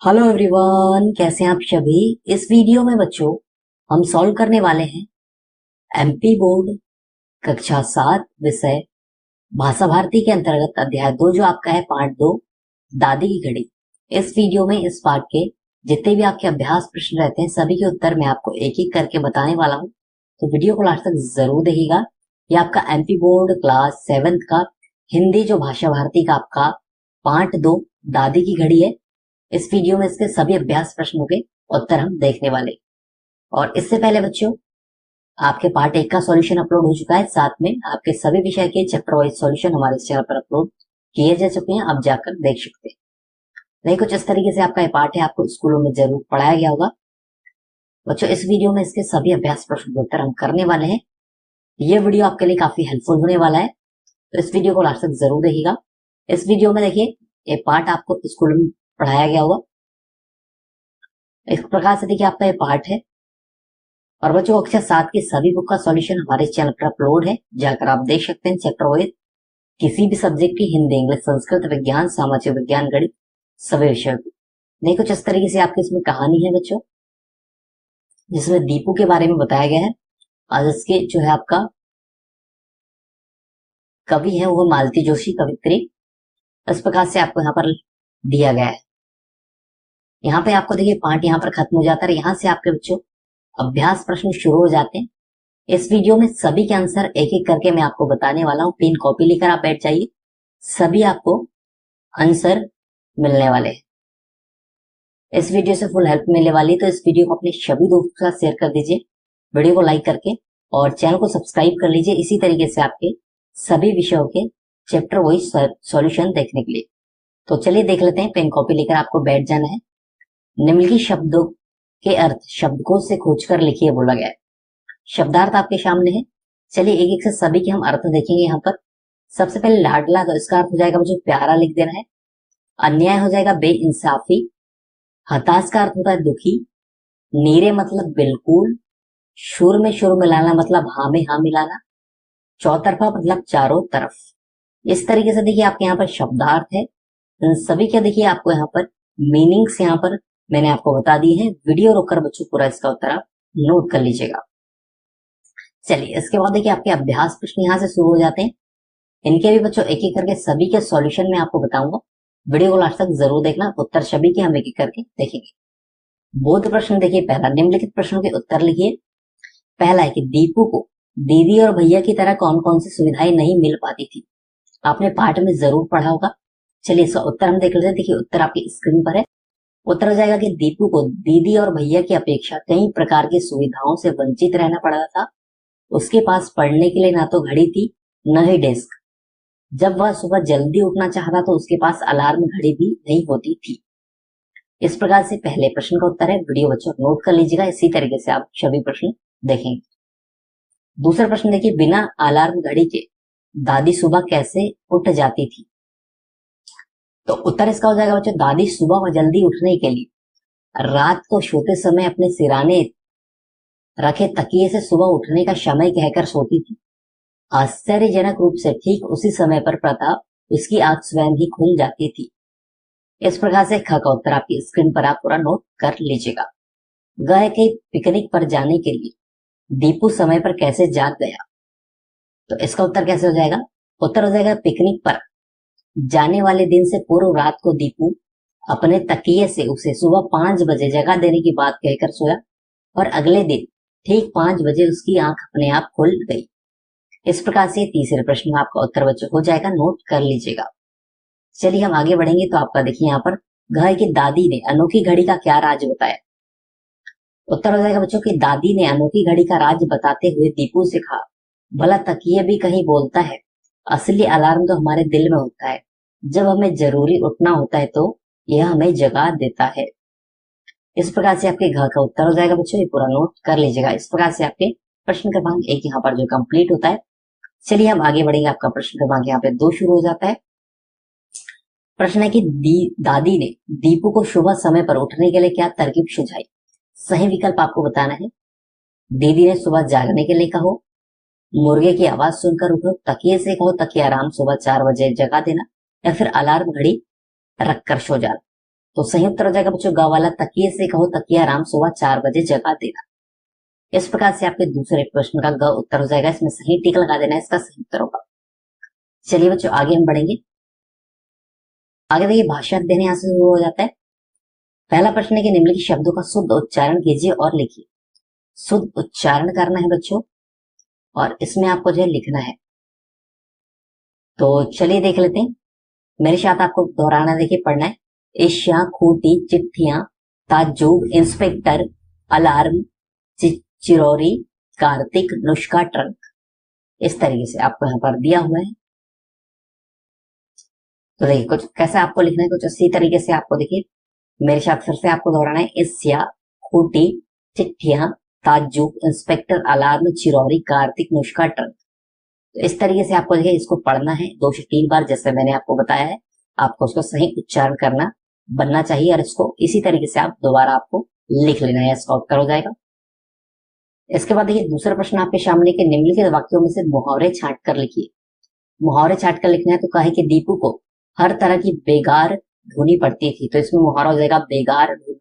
Hello everyone, कैसे हैं आप सभी। इस वीडियो में बच्चों हम सॉल्व करने वाले हैं एमपी बोर्ड कक्षा 7 विषय भाषा भारती के अंतर्गत अध्याय 2 जो आपका है पार्ट 2 दादी की घड़ी। इस वीडियो में इस पार्ट के जितने भी आपके अभ्यास प्रश्न रहते हैं सभी के उत्तर मैं आपको एक एक करके बताने वाला हूँ, तो वीडियो को लास्ट तक जरूर देखिएगा। ये आपका एमपी बोर्ड क्लास 7 का हिंदी जो भाषा भारती का आपका पार्ट 2 दादी की घड़ी है। इस वीडियो में इसके सभी अभ्यास प्रश्नों के उत्तर हम देखने वाले। और इससे पहले बच्चों आपके पार्ट 1 का सॉल्यूशन अपलोड हो चुका है, साथ में आपके सभी विषय के चैप्टर वाइज सॉल्यूशन हमारे इस चैनल पर अपलोड किए जा चुके हैं, आप जाकर देख सकते हैं। नहीं कुछ इस तरीके से आपका ये पार्ट है, आपको स्कूलों में जरूर पढ़ाया गया होगा। बच्चों इस वीडियो में इसके सभी अभ्यास प्रश्नों के उत्तर हम करने वाले हैं। ये वीडियो आपके लिए काफी हेल्पफुल होने वाला है, तो इस वीडियो को लास्ट तक जरूर देखिएगा। इस वीडियो में देखिए ये पार्ट आपको स्कूल में पढ़ाया गया होगा, इस प्रकार से देखिए आपका ये पार्ट है। और बच्चों कक्षा 7 की सभी बुक का सॉल्यूशन हमारे चैनल पर अपलोड है, जाकर आप देख सकते हैं चैप्टर वाइज किसी भी सब्जेक्ट की हिंदी, इंग्लिश, संस्कृत, विज्ञान, सामाजिक विज्ञान, गणित सभी विषयों की। नहीं कुछ इस तरीके से आपकी इसमें कहानी है बच्चों, जिसमें दीपू के बारे में बताया गया है। आज इसके जो है आपका कवि है वो मालती जोशी कवित्री। इस प्रकार से आपको यहाँ पर दिया गया है। यहाँ पे आपको देखिए पार्ट यहाँ पर खत्म हो जाता है, यहाँ से आपके बच्चों अभ्यास प्रश्न शुरू हो जाते हैं। इस वीडियो में सभी के आंसर एक एक करके मैं आपको बताने वाला हूँ। पेन कॉपी लेकर आप बैठ जाइए, सभी आपको आंसर मिलने वाले हैं। इस वीडियो से फुल हेल्प मिलने वाली है, तो इस वीडियो को अपने सभी दोस्तों के साथ शेयर कर दीजिए, वीडियो को लाइक करके, और चैनल को सब्सक्राइब कर लीजिए इसी तरीके से आपके सभी विषयों के चैप्टर वाइज सॉल्यूशन देखने के लिए। तो चलिए देख लेते हैं, पेन कॉपी लेकर आपको बैठ जाना है। निम्नलिखित शब्दों के अर्थ शब्दकोश से खोजकर लिखिए बोला गया है। शब्दार्थ आपके सामने है, चलिए एक एक से सभी के हम अर्थ देखेंगे। यहाँ पर सबसे पहले लाडला, तो इसका अर्थ हो जाएगा मुझे प्यारा लिख देना है। अन्याय हो जाएगा बेइंसाफी। हताश का अर्थ होता है दुखी। नीरे मतलब बिल्कुल। शुर में शुर मिलाना मतलब हाँ में हाँ मिलाना। चौतरफा मतलब चारों तरफ। इस तरीके से देखिए आपके यहाँ पर शब्दार्थ है, सभी के देखिए आपको यहाँ पर मीनिंग्स यहाँ पर मैंने आपको बता दी है। वीडियो रोककर बच्चों पूरा इसका उत्तर आप नोट कर लीजिएगा। चलिए इसके बाद देखिए आपके अभ्यास प्रश्न यहाँ से शुरू हो जाते हैं। इनके भी बच्चों एक एक करके सभी के सॉल्यूशन में आपको बताऊंगा, वीडियो को लास्ट तक जरूर देखना। उत्तर सभी के हम एक एक करके देखेंगे। बोध प्रश्न देखिए पहला, निम्नलिखित प्रश्नों के उत्तर लिखिए। पहला है कि दीपू को दीदी और भैया की तरह कौन कौन सी सुविधाएं नहीं मिल पाती थी। आपने पाठ में जरूर पढ़ा होगा। चलिए इसका उत्तर हम देख लेते हैं। देखिए उत्तर आपकी स्क्रीन पर है। उत्तर हो जाएगा कि दीपू को दीदी और भैया की अपेक्षा कई प्रकार की सुविधाओं से वंचित रहना पड़ा था। उसके पास पढ़ने के लिए ना तो घड़ी थी न ही डेस्क। जब वह सुबह जल्दी उठना चाहता तो उसके पास अलार्म घड़ी भी नहीं होती थी। इस प्रकार से पहले प्रश्न का उत्तर है। वीडियो बच्चों नोट कर लीजिएगा, इसी तरीके से आप सभी प्रश्न देखेंगे। दूसरा प्रश्न देखिए, बिना अलार्म घड़ी के दादी सुबह कैसे उठ जाती थी। तो उत्तर इसका हो जाएगा बच्चों, दादी सुबह जल्दी उठने के लिए रात को सोते समय अपने सिराने रखे तकिए से सुबह उठने का समय कहकर सोती थी। आश्चर्यजनक रूप से ठीक उसी समय पर प्रताप उसकी आंख स्वयं ही खुल जाती थी। इस प्रकार से ख का उत्तर आपकी स्क्रीन पर आप पूरा नोट कर लीजिएगा। गए के पिकनिक पर जाने के लिए दीपू समय पर कैसे जाग गया। तो इसका उत्तर कैसे हो जाएगा, उत्तर हो जाएगा पिकनिक पर जाने वाले दिन से पूर्व रात को दीपू अपने तकिए से उसे सुबह 5 बजे जगा देने की बात कहकर सोया, और अगले दिन ठीक 5 बजे उसकी आंख अपने आप खुल गई। इस प्रकार से तीसरे प्रश्न में आपका उत्तर बच्चों हो जाएगा, नोट कर लीजिएगा। चलिए हम आगे बढ़ेंगे। तो आपका देखिए यहाँ पर घर की दादी ने अनोखी घड़ी का क्या राज बताया। उत्तर हो जाएगा बच्चों की दादी ने अनोखी घड़ी का राज बताते हुए दीपू से कहा, भला तकिए भी कहीं बोलता है, असली अलार्म तो हमारे दिल में होता है। जब हमें जरूरी उठना होता है तो यह हमें जगा देता है। इस प्रकार से आपके घर का उत्तर हो जाएगा बच्चों, ये पूरा नोट कर लीजिएगा। इस प्रकार से आपके प्रश्न क्रमांक 1 यहाँ पर जो कंप्लीट होता है। चलिए हम आगे बढ़ेंगे। आपका प्रश्न क्रमांक यहाँ पे 2 शुरू हो जाता है। प्रश्न है कि दादी ने दीपू को सुबह समय पर उठने के लिए क्या तरकीब सुझाई। सही विकल्प आपको बताना है। दीदी ने सुबह जागने के लिए कहो, मुर्गे की आवाज सुनकर उठो, तकिए से कहो तकिया आराम सुबह 4 बजे जगा देना, या फिर अलार्म घड़ी रखकर सो जाना। तो सही उत्तर हो जाएगा बच्चों ग वाला, तकिए से कहो तकिया राम सुबह 4 बजे जगा देना। इस प्रकार से आपके दूसरे प्रश्न का ग उत्तर हो जाएगा, इसमें सही टिक लगा देना, इसका सही उत्तर होगा। चलिए बच्चों आगे हम बढ़ेंगे। आगे देखिए भाषा अध्ययन यहाँ से शुरू हो जाता है। पहला प्रश्न है कि निम्नलिखित शब्दों का शुद्ध उच्चारण कीजिए और लिखिए। शुद्ध उच्चारण करना है बच्चों, और इसमें आपको जो है लिखना है। तो चलिए देख लेते हैं, मेरे साथ आपको दोहराना, देखिए पढ़ना है। एशिया, खूंटी, चिट्ठियां, ताज्जुब, इंस्पेक्टर, अलार्म, चिरौरी, कार्तिक, नुस्खा, ट्रंक। इस तरीके से आपको यहाँ पर दिया हुआ है। तो देखिए कुछ कैसा आपको लिखना है, कुछ इसी तरीके से आपको देखिए मेरे साथ फिर से आपको दोहराना है। एशिया, खूंटी, चिट्ठियां, ताज्जुब, इंस्पेक्टर, अलार्म, चिरौरी, कार्तिक, नुस्खा, ट्रंक। तो इस तरीके से आपको देखिए इसको पढ़ना है 2 से 3 बार, जैसे मैंने आपको बताया है। आपको उसको सही उच्चारण करना बनना चाहिए, और इसको इसी तरीके से आप दोबारा आपको लिख लेना है, इसका उत्तर हो जाएगा। इसके बाद देखिए दूसरा प्रश्न आपके सामने के निम्नलिखित वाक्यों में से मुहावरे छांट कर लिखिए। मुहावरे छांट कर लिखना है, तो कहे कि दीपू को हर तरह की बेगार ढूंढनी पड़ती थी, तो इसमें मुहावरा हो जाएगा बेगार ढूंढ।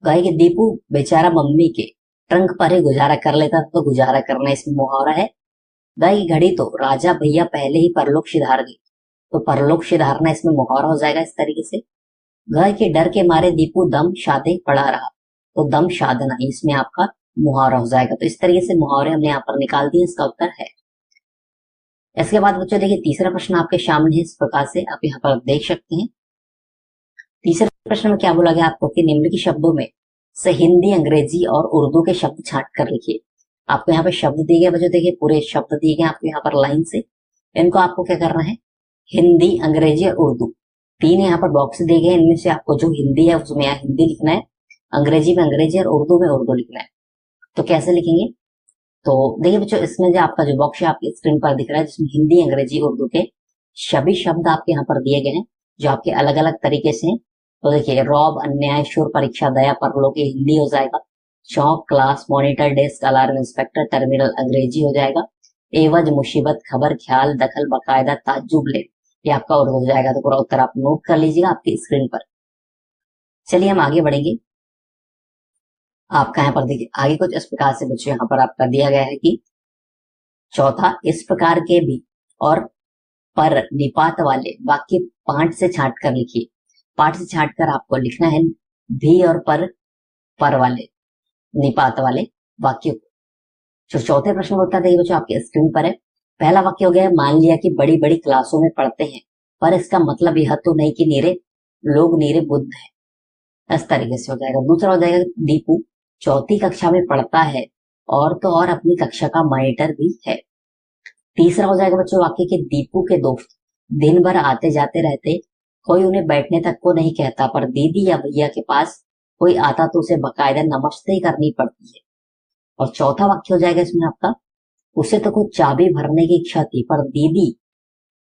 कहे कि दीपू बेचारा मम्मी के ट्रंक पर ही गुजारा कर लेता, तो गुजारा करना इसमें मुहावरा है। गाय की घड़ी तो राजा भैया पहले ही परलोक सिधार गई, तो परलोक सिधारना इसमें मुहावरा हो जाएगा इस तरीके से। गाय के डर के मारे दीपू दम शादे पड़ा रहा, तो दम शादना इसमें आपका मुहावरा हो जाएगा। तो इस तरीके से मुहावरे हमने यहाँ पर निकाल दिए, इसका उत्तर है। इसके बाद बच्चों देखिए तीसरा प्रश्न आपके सामने है, इस प्रकार से आप यहाँ पर देख सकते हैं। तीसरे प्रश्न में क्या बोला गया आपको कि निम्नलिखित शब्दों में से हिंदी, अंग्रेजी और उर्दू के शब्द छांट कर लिखिए। आपको यहाँ पे शब्द दिए गए बच्चों, देखिए पूरे शब्द दिए गए आपको यहाँ पर लाइन से। इनको आपको क्या करना है, हिंदी, अंग्रेजी और उर्दू, 3 यहाँ पर बॉक्स दिए गए। इनमें से आपको जो हिंदी है उसमें यहाँ हिंदी लिखना है, अंग्रेजी में अंग्रेजी और उर्दू में उर्दू लिखना है। तो कैसे लिखेंगे, तो देखिए बच्चों इसमें जो आपका जो बॉक्स है आपकी स्क्रीन पर दिख रहा है, जिसमें हिंदी, अंग्रेजी, उर्दू के सभी शब्द आपके यहाँ पर दिए गए हैं, जो आपके अलग अलग तरीके से हैं। तो देखिए रौब, अन्याय, शोर, परीक्षा, दया, परलोक ये हिंदी हो जाएगा। Chalk, class, monitor, desk, alarm, inspector, terminal अंग्रेजी हो जाएगा। एवज, मुसीबत, खबर, ख्याल, दखल, बाकायदा, ताज्जुब, ले ये आपका उर्दू हो जाएगा। तो पूरा उत्तर आप नोट कर लीजिएगा आपकी स्क्रीन पर। चलिए हम आगे बढ़ेंगे। आपका यहाँ पर देखिए आगे कुछ इस प्रकार से बच्चों यहाँ पर आपका दिया गया है कि चौथा, इस प्रकार के भी और पर निपात वाले वाक्य पाठ से छांट कर लिखिए। पाठ से छांट कर आपको लिखना है भी और पर वाले निपात वाले वाक्यों को। जो चौथे प्रश्न का उत्तर देखिए बच्चों आपके स्क्रीन पर है। पहला वाक्य हो गया, मान लिया कि बड़ी बड़ी क्लासों में पढ़ते हैं, पर इसका मतलब यह तो नहीं कि लोग नीरे बुद्ध है, इस तरीके से हो जाएगा। दूसरा हो जाएगा, दीपू 4वीं कक्षा में पढ़ता है और तो और अपनी कक्षा का मॉनिटर भी है। तीसरा हो जाएगा बच्चों वाक्य के दीपू के दोस्त दिन भर आते जाते रहते, कोई उन्हें बैठने तक को नहीं कहता, पर दीदी या भैया के पास कोई आता तो उसे बकायदा नमस्ते करनी पड़ती है। और चौथा वाक्य हो जाएगा इसमें आपका, उसे तो कुछ चाबी भरने की इच्छा थी, पर दीदी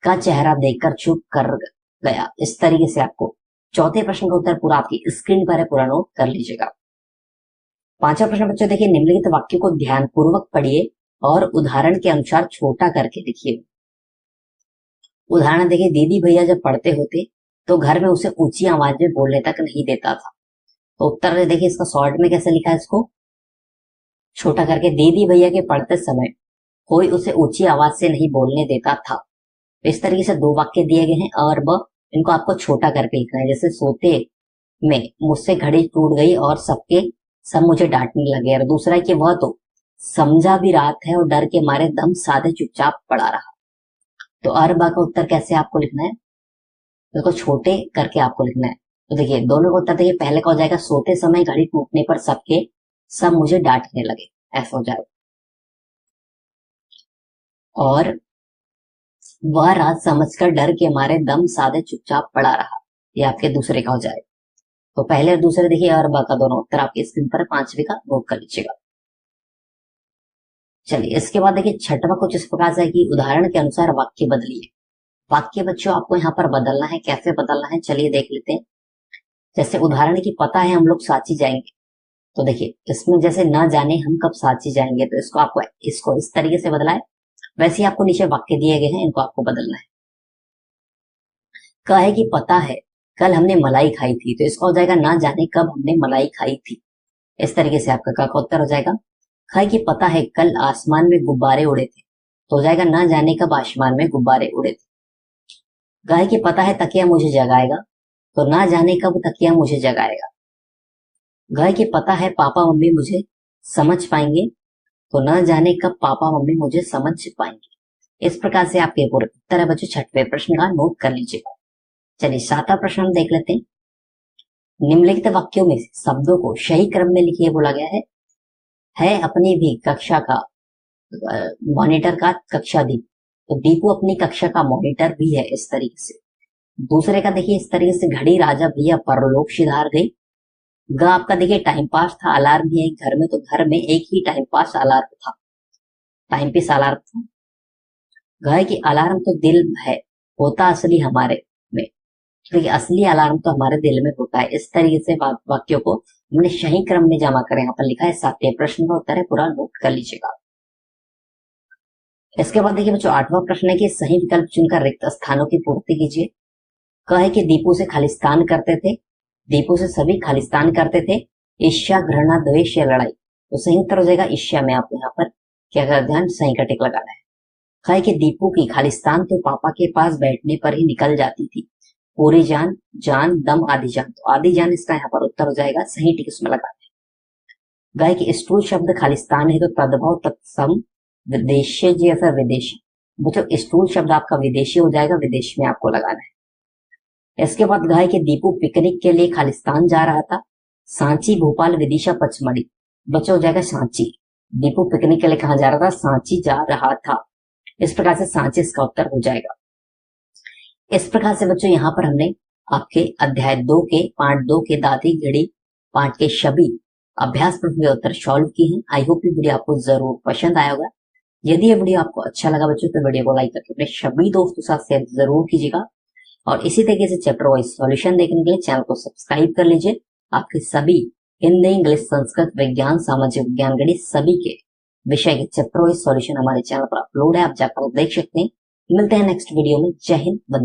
का चेहरा देखकर चुप कर गया। इस तरीके से आपको चौथे प्रश्न का उत्तर पूरा आपकी स्क्रीन पर है, पूरा नोट कर लीजिएगा। पांचवा प्रश्न बच्चों देखिए, निम्नलिखित वाक्य को ध्यानपूर्वक पढ़िए और उदाहरण के अनुसार छोटा करके लिखिए। उदाहरण देखिए, दीदी भैया जब पढ़ते होते तो घर में उसे ऊंची आवाज में बोलने तक नहीं देता था। तो उत्तर देखिए इसका शॉर्ट में कैसे लिखा है, इसको छोटा करके, दीदी भैया के पढ़ते समय कोई उसे ऊंची आवाज से नहीं बोलने देता था। इस तरीके से 2 वाक्य दिए गए हैं और इनको आपको छोटा करके लिखना है। जैसे सोते में मुझसे घड़ी टूट गई और सब मुझे डांटने लगे, और दूसरा है कि वह तो समझा भी रात है और डर के मारे दम साधे चुपचाप पड़ा रहा। तो अरबा का उत्तर कैसे आपको लिखना है, इसको छोटे करके आपको लिखना है। तो देखिए दोनों का उत्तर देखिए, पहले का हो जाएगा, सोते समय घड़ी टूटने पर सब मुझे डांटने लगे, ऐसा हो जाएगा। और वह रात समझकर डर के मारे दम साधे चुपचाप पड़ा रहा, ये आपके दूसरे का हो जाएगा। तो पहले और दूसरे देखिए अरबा का दोनों उत्तर आपकी स्क्रीन पर 5वीं का नोट कर लीजिएगा। चलिए इसके बाद देखिए छठवां कुछ इस प्रकार से कि उदाहरण के अनुसार वाक्य बदलिए। वाक्य बच्चों आपको यहाँ पर बदलना है, कैसे बदलना है चलिए देख लेते हैं। जैसे उदाहरण की पता है हम लोग सांची जाएंगे, तो देखिए इसमें जैसे ना जाने हम कब सांची जाएंगे, तो इसको इस तरीके से बदला है। वैसे ही आपको नीचे वाक्य दिए गए हैं, इनको आपको बदलना है। कहे कि पता है कल हमने मलाई खाई थी, तो इसका हो जाएगा ना जाने कब हमने मलाई खाई थी। इस तरीके से आपका का उत्तर हो जाएगा। ख की पता है कल आसमान में गुब्बारे उड़े थे, तो हो जाएगा ना जाने कब आसमान में गुब्बारे उड़े थे। गाय की पता है तकिया मुझे जगाएगा, तो ना जाने कब तकिया मुझे जगाएगा। गाय की पता है पापा मम्मी मुझे समझ पाएंगे, तो ना जाने कब पापा मम्मी मुझे समझ पाएंगे। इस प्रकार से आपके पूरे उत्तर है बच्चों। छठवें प्रश्न का नोट कर लीजिएगा। चलिए सातवां प्रश्न हम देख लेते हैं। निम्नलिखित वाक्यों में से शब्दों को सही क्रम में लिखिए बोला गया है अपनी भी कक्षा का मॉनिटर का कक्षा दीप, तो दीपू अपनी कक्षा का मॉनिटर भी है। इस तरीके से दूसरे का देखिए इस तरीके से घड़ी राजा भैया परलोक सिधार गई। ग आपका देखिए टाइम पास था, अलार्म भी एक घर में, तो घर में एक ही टाइम पास अलार्म था, टाइम पीस अलार्म था। घ की अलार्म तो दिल है, होता असली हमारे में, क्योंकि असली अलार्म तो हमारे दिल में होता है। इस तरीके से वाक्यों को हमने सही क्रम में जमा कर यहाँ पर लिखा है। सातवें प्रश्न का उत्तर है, पूरा नोट कर लीजिएगा। इसके बाद देखिए बच्चों आठवां प्रश्न है कि सही विकल्प चुनकर रिक्त स्थानों की पूर्ति कीजिए। क है कि दीपू से खालिस्तान करते थे, दीपू से सभी खालिस्तान करते थे। ईर्ष्या घृणा द्वेष या लड़ाई, तो सही उत्तर हो जाएगा ईर्ष्या में। आपको यहाँ पर क्या कर ध्यान सही का टिक लगाना है। ख है कि दीपू की खालिस्तान तो पापा के पास बैठने पर ही निकल जाती थी। पूरी जान, जान, दम, आधी जान, तो आधी जान इसका यहाँ पर उत्तर हो जाएगा। सही टिक इसमें लगाना है। गाय की स्थूल शब्द खालिस्तान है, तो तद्भव तत्सम विदेशी जी या फिर विदेशी, बच्चों स्थूल शब्द आपका विदेशी हो जाएगा, विदेश में आपको लगाना है। इसके बाद गाय के दीपू पिकनिक के लिए खालिस्तान जा रहा था। सांची, भोपाल, विदिशा, पचमढ़ी, बच्चों हो जाएगा सांची। दीपू पिकनिक के लिए कहा जा रहा था, सांची जा रहा था। इस प्रकार से सांची इसका उत्तर हो जाएगा। इस प्रकार से बच्चों यहाँ पर हमने आपके अध्याय 2 के पार्ट 2 के दादी घड़ी पाठ के सभी अभ्यास प्रश्न के उत्तर सॉल्व किए हैं। आई होप ये वीडियो आपको जरूर पसंद आया होगा। यदि ये वीडियो आपको अच्छा लगा बच्चों तो वीडियो को लाइक करके अपने सभी दोस्तों के साथ शेयर जरूर कीजिएगा, और इसी तरीके से चैप्टर वाइज सॉल्यूशन देखने के लिए चैनल को सब्सक्राइब कर लीजिए। आपके सभी हिंदी, इंग्लिश, संस्कृत, विज्ञान, सामाजिक विज्ञान, गणित सभी के विषय के चैप्टर वाइज सॉल्यूशन हमारे चैनल पर अपलोड है, आप जाकर देख सकते हैं। मिलते हैं नेक्स्ट वीडियो में। जय हिंद, वंदे